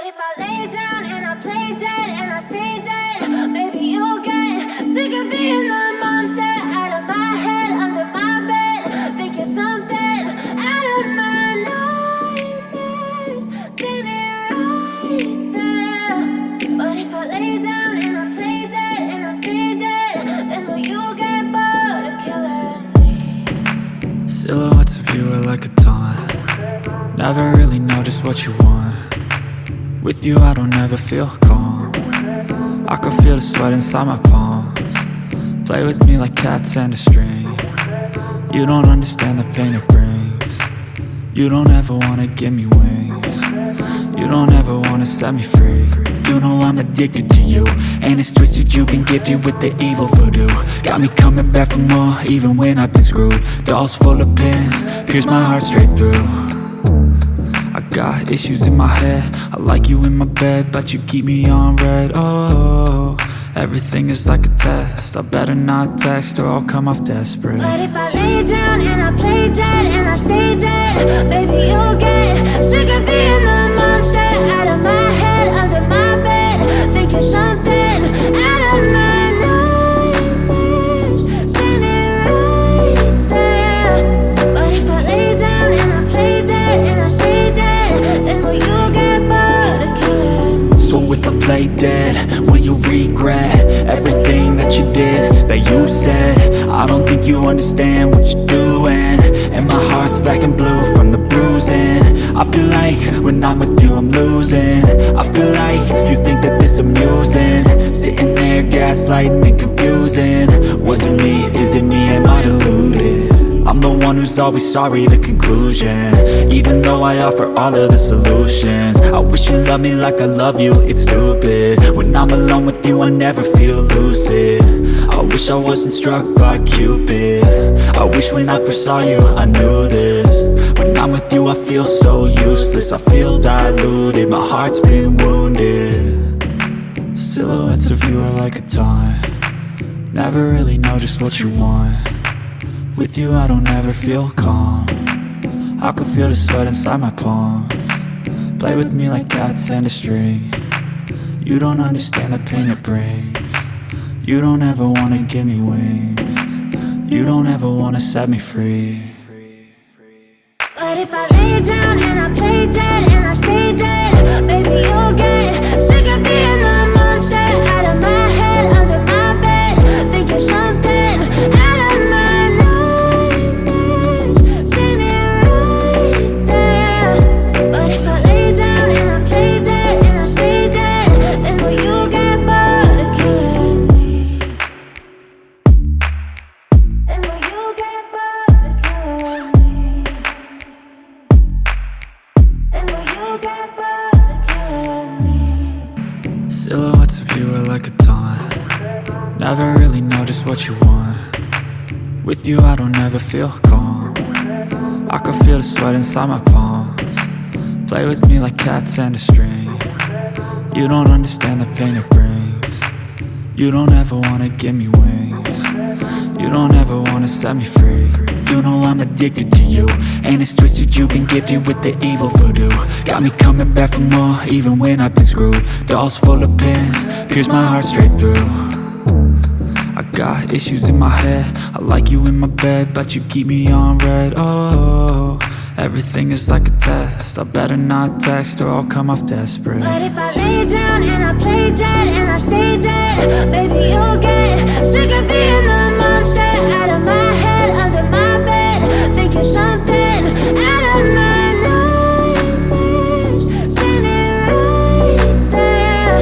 if I lay down and I play dead and I stay dead, maybe you'll get sick of being the monster out of my head, under my bed. Think you're something out of my nightmares, standing right there. But if I lay down and I play dead and I stay dead, then will you get bored of killing me? Silhouettes of you are like a taunt. Never really know just what you want. With you I don't ever feel calm. I can feel the sweat inside my palms. Play with me like cats and a string. You don't understand the pain it brings. You don't ever wanna give me wings. You don't ever wanna set me free. You know I'm addicted to you, and it's twisted, you've been gifted with the evil voodoo. Got me coming back for more, even when I've been screwed. Dolls full of pins, pierce my heart straight through. I got issues in my head, I like you in my bed, but you keep me on red. Oh, everything is like a test, I better not text or I'll come off desperate. But if I lay down and I play dead and I stay dead, baby you'll get sick of being the monster out of my head, under my bed. Think you're something out of my nightmares, standing right there. But if I lay down and I play dead and I stay dead, then will you get bored of killing me? So if I play dead, will you regret everything that you did, that you said? I don't think you understand what you're doing, and my heart's black and blue from the bruising. I feel like when I'm with you I'm losing. I feel like you think that this amusing, sitting there gaslighting and confusing. Was it me? Is it me? Am I deluded? I'm the one who's always sorry, the conclusion. Even though I offer all of the solutions, I wish you loved me like I love you, it's stupid. When I'm alone with you I never feel lucid. I wish I wasn't struck by Cupid. I wish when I first saw you I knew this. When I'm with you I feel so useless, I feel diluted, my heart's been wounded. Silhouettes of you are like a taunt. Never really know just what you want. With you I don't ever feel calm. I can feel the sweat inside my palms. Play with me like cats and a string. You don't understand the pain it brings. You don't ever wanna give me wings. You don't ever wanna set me free. But if I lay down and I play dead and I stay dead, baby you'll get sick of being the monster out of my head, under my bed. Think you're something out of my nightmares, standing right there. But if I lay down and I play dead and I stay dead, then will you get bored of killing me? Then will you get bored of killing me? Then will you get bored of killing me? Silhouettes of you are like a taunt. Never really know just what you want. With you I don't ever feel calm. I can feel the sweat inside my palms. Play with me like cats and a string. You don't understand the pain it brings. You don't ever wanna give me wings. You don't ever wanna set me free. You know I'm addicted to you, and it's twisted, you've been gifted with the evil voodoo. Got me coming back for more, even when I've been screwed. Dolls full of pins, pierce my heart straight through. I got issues in my head, I like you in my bed, but you keep me on red. Oh, everything is like a test, I better not text or I'll come off desperate. But if I lay down and I play dead and I stay dead, baby you'll get sick of being the monster out of my head, under my bed. Think you're something out of my nightmares, standing right there.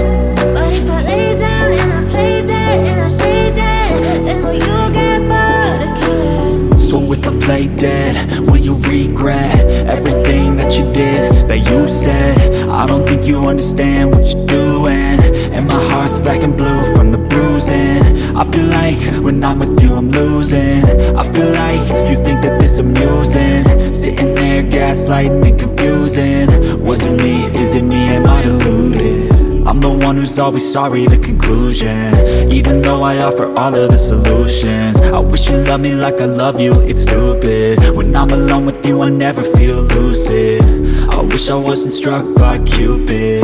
But if I lay down and I play dead and I stay dead, then will you get bored of killing me? So if I play dead, will you regret everything that you did, that you said? I don't think you understand what you're doing, and my heart's black and blue from the bruising. I feel like when I'm with you I'm losing. I feel like you think that this amusing, sitting there gaslighting and confusing. Was it me? Is it me? Am I deluded? I'm the one who's always sorry, the conclusion. Even though I offer all of the solutions, I wish you loved me like I love you, it's stupid. When I'm alone with you I never feel lucid. I wish I wasn't struck by Cupid.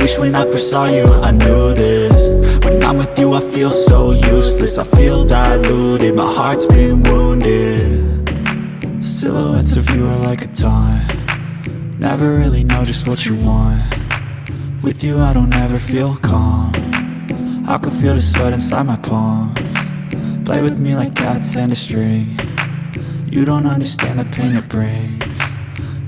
wish when I first saw you I knew this. When I'm with you I feel so useless, I feel diluted, my heart's been wounded. Silhouettes of you are like a taunt, never really know just what you want. With you I don't ever feel calm, I can feel the sweat inside my palms. Play with me like cats and a string, you don't understand the pain it brings.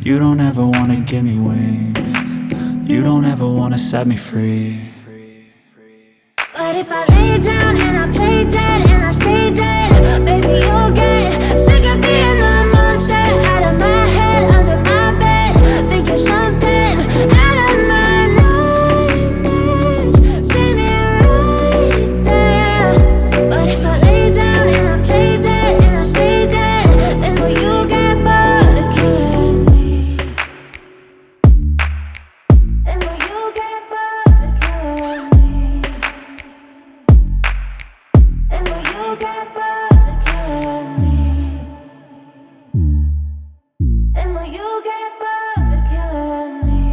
You don't ever wanna give me wings, you don't ever wanna set me free. But if I lay down and I play dead and I stay dead, baby you'll get sick of being the monster out of my head, under my bed, thinking something out of my nightmares. See me right there. But if I lay down and I play dead and I stay dead, then will you get bored of killing me? Then will you get bored of killing me? And will you get bored of killing me? And will you get bored of killing me?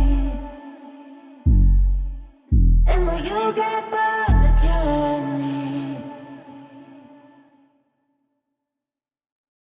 And will you get bored?